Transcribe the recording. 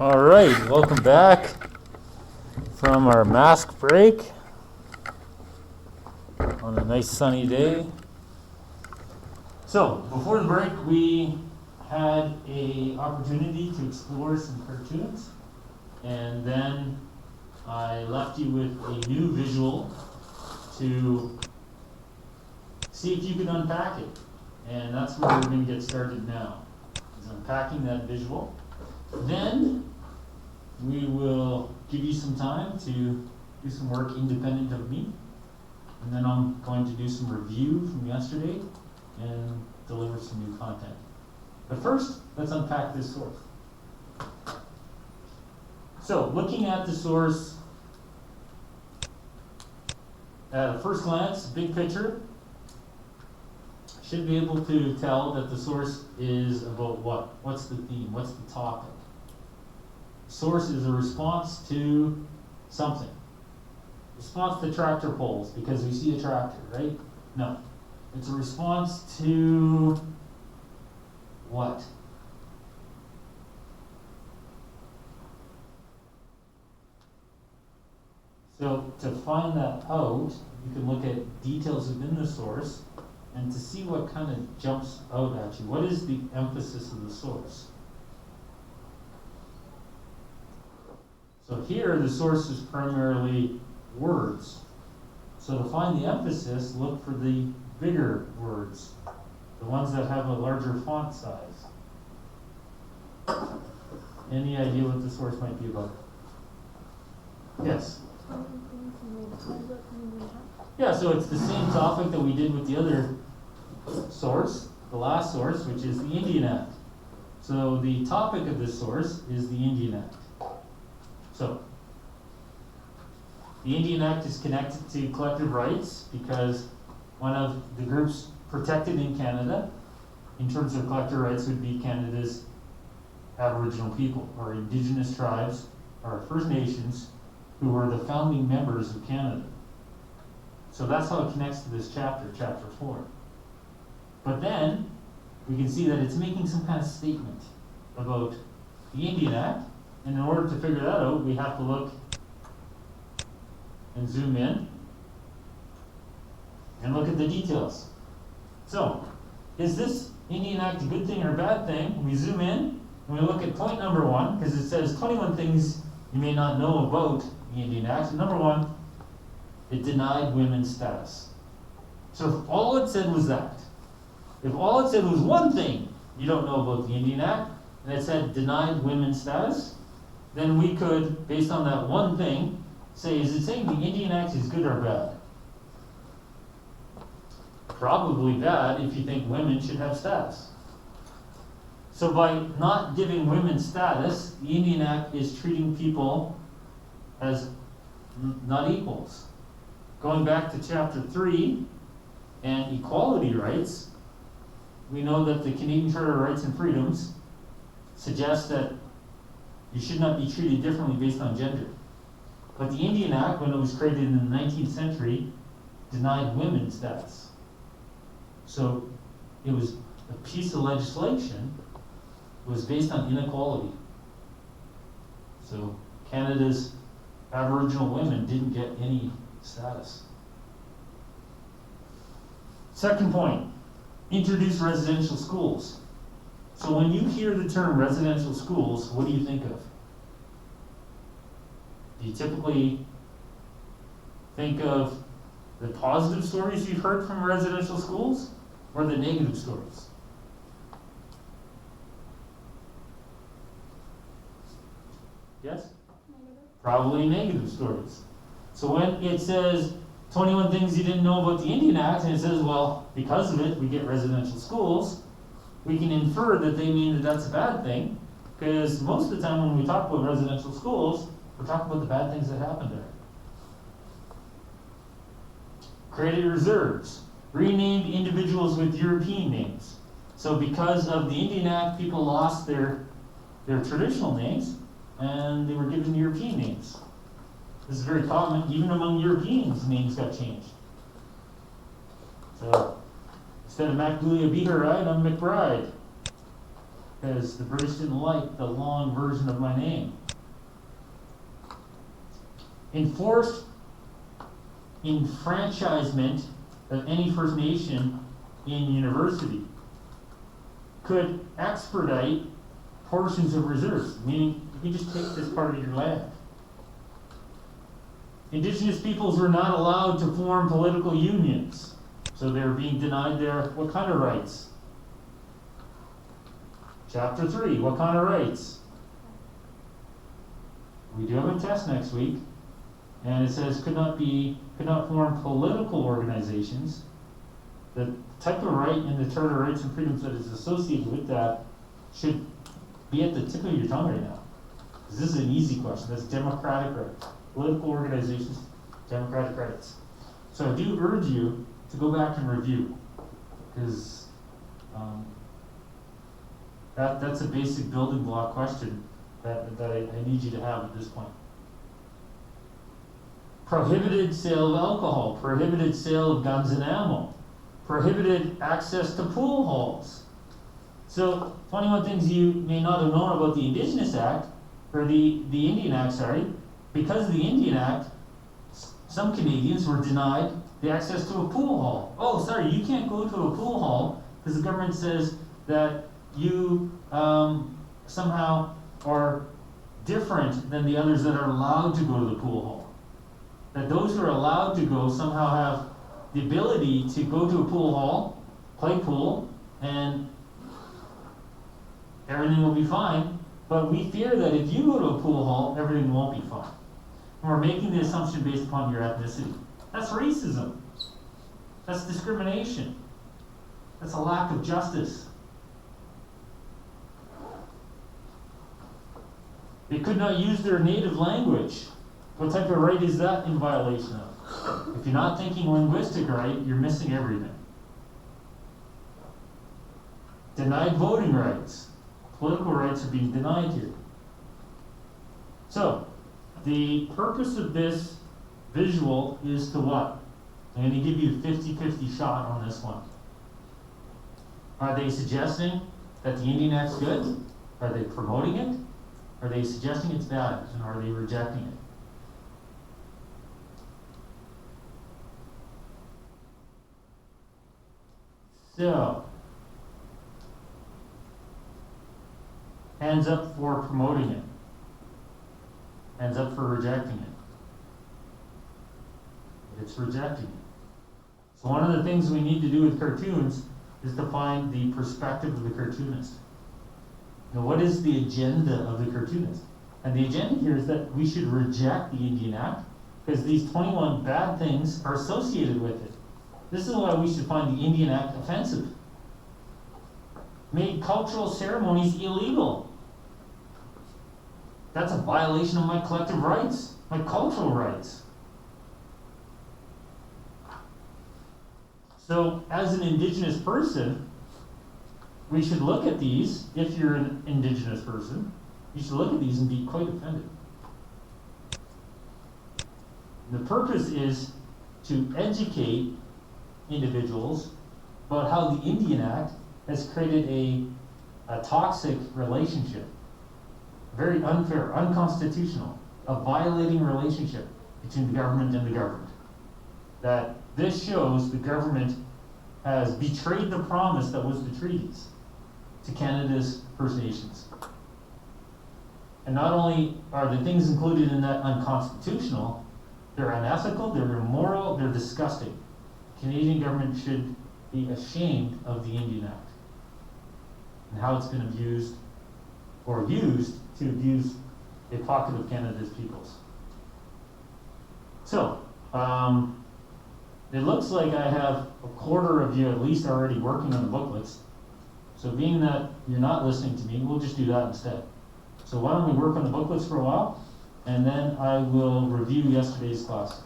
All right, welcome back from our mask break on a nice sunny day. So, before the break, we had an opportunity to explore some cartoons, and then I left you with a new visual to see if you could unpack it. And that's where we're going to get started now, is unpacking that visual. Then we will give you some time to do some work independent of me. And then I'm going to do some review from yesterday and deliver some new content. But first, let's unpack this source. So, looking at the source at a first glance, big picture, should be able to tell that the source is about what? What's the theme? What's the topic? Source is a response to something. Response to tractor pulls because we see a tractor, right? No. It's a response to what? So to find that out, you can look at details within the source and to see what kind of jumps out at you. What is the emphasis of the source? So here, the source is primarily words. So to find the emphasis, look for the bigger words, the ones that have a larger font size. Any idea what the source might be about? Yes? Yeah, so it's the same topic that we did with the other source, the last source, which is the Indian Act. So the topic of this source is the Indian Act. So, the Indian Act is connected to collective rights because one of the groups protected in Canada in terms of collective rights would be Canada's Aboriginal people, or Indigenous tribes, or First Nations, who were the founding members of Canada. So that's how it connects to this chapter, chapter 4. But then, we can see that it's making some kind of statement about the Indian Act, and in order to figure that out, we have to look and zoom in and look at the details. So, is this Indian Act a good thing or a bad thing? We zoom in and we look at point number 1, because it says 21 things you may not know about the Indian Act. So number 1, it denied women's status. So if all it said was that, if all it said was one thing you don't know about the Indian Act, and it said denied women's status, then we could, based on that one thing, say, is it saying the Indian Act is good or bad? Probably bad if you think women should have status. So by not giving women status, the Indian Act is treating people as not equals. Going back to chapter 3 and equality rights, we know that the Canadian Charter of Rights and Freedoms suggests that you should not be treated differently based on gender. But the Indian Act, when it was created in the 19th century, denied women's status. So it was a piece of legislation that was based on inequality. So Canada's Aboriginal women didn't get any status. Second point, introduce residential schools. So when you hear the term residential schools, what do you think of? Do you typically think of the positive stories you've heard from residential schools or the negative stories? Yes? Negative. Probably negative stories. So when it says 21 things you didn't know about the Indian Act, and it says, well, because of it, we get residential schools, we can infer that they mean that that's a bad thing, because most of the time when we talk about residential schools, we're talking about the bad things that happen there. Created reserves, renamed individuals with European names. So because of the Indian Act, people lost their traditional names, and they were given European names. This is very common, even among Europeans, names got changed. So, instead of MacDulia Beateride, I'm McBride. because the British didn't like the long version of my name. Enforced enfranchisement of any First Nation in university could expedite portions of reserves, meaning you can just take this part of your land. Indigenous peoples were not allowed to form political unions, so they're being denied their, what kind of rights? Chapter 3, what kind of rights? We do have a test next week, and it says could not form political organizations. The type of right in the Charter of Rights and Freedoms that is associated with that should be at the tip of your tongue right now. Because this is an easy question. That's democratic rights. Political organizations, democratic rights. So I do urge you to go back and review, because that's a basic building block question that I need you to have at this point. Prohibited sale of alcohol, prohibited sale of guns and ammo, prohibited access to pool halls. So 21 things you may not have known about the Indigenous Act, or the Indian Act, sorry. Because of the Indian Act, some Canadians were denied the access to a pool hall. Oh, sorry, you can't go to a pool hall because the government says that you somehow are different than the others that are allowed to go to the pool hall. That those who are allowed to go somehow have the ability to go to a pool hall, play pool, and everything will be fine. But we fear that if you go to a pool hall, everything won't be fine. And we're making the assumption based upon your ethnicity. That's racism. That's discrimination. That's a lack of justice. They could not use their native language. What type of right is that in violation of? If you're not thinking linguistic right, you're missing everything. Denied voting rights. Political rights are being denied here. So, the purpose of this visual is to what? I'm going to give you a 50-50 shot on this one. Are they suggesting that the Indian Act's good? Are they promoting it? Are they suggesting it's bad? And are they rejecting it? So, hands up for promoting it. Hands up for rejecting it. It's rejecting it. So one of the things we need to do with cartoons is to find the perspective of the cartoonist. Now, what is the agenda of the cartoonist? And the agenda here is that we should reject the Indian Act because these 21 bad things are associated with it. This is why we should find the Indian Act offensive. Made cultural ceremonies illegal. That's a violation of my collective rights, my cultural rights. So, as an Indigenous person, we should look at these. If you're an Indigenous person, you should look at these and be quite offended. The purpose is to educate individuals about how the Indian Act has created a toxic relationship. Very unfair, unconstitutional, a violating relationship between the government and the government. That this shows the government has betrayed the promise that was the treaties to Canada's First Nations. And not only are the things included in that unconstitutional, they're unethical, they're immoral, they're disgusting. The Canadian government should be ashamed of the Indian Act and how it's been abused or used to abuse a pocket of Canada's peoples. So, it looks like I have a quarter of you at least already working on the booklets. So being that you're not listening to me, we'll just do that instead. So why don't we work on the booklets for a while, and then I will review yesterday's class.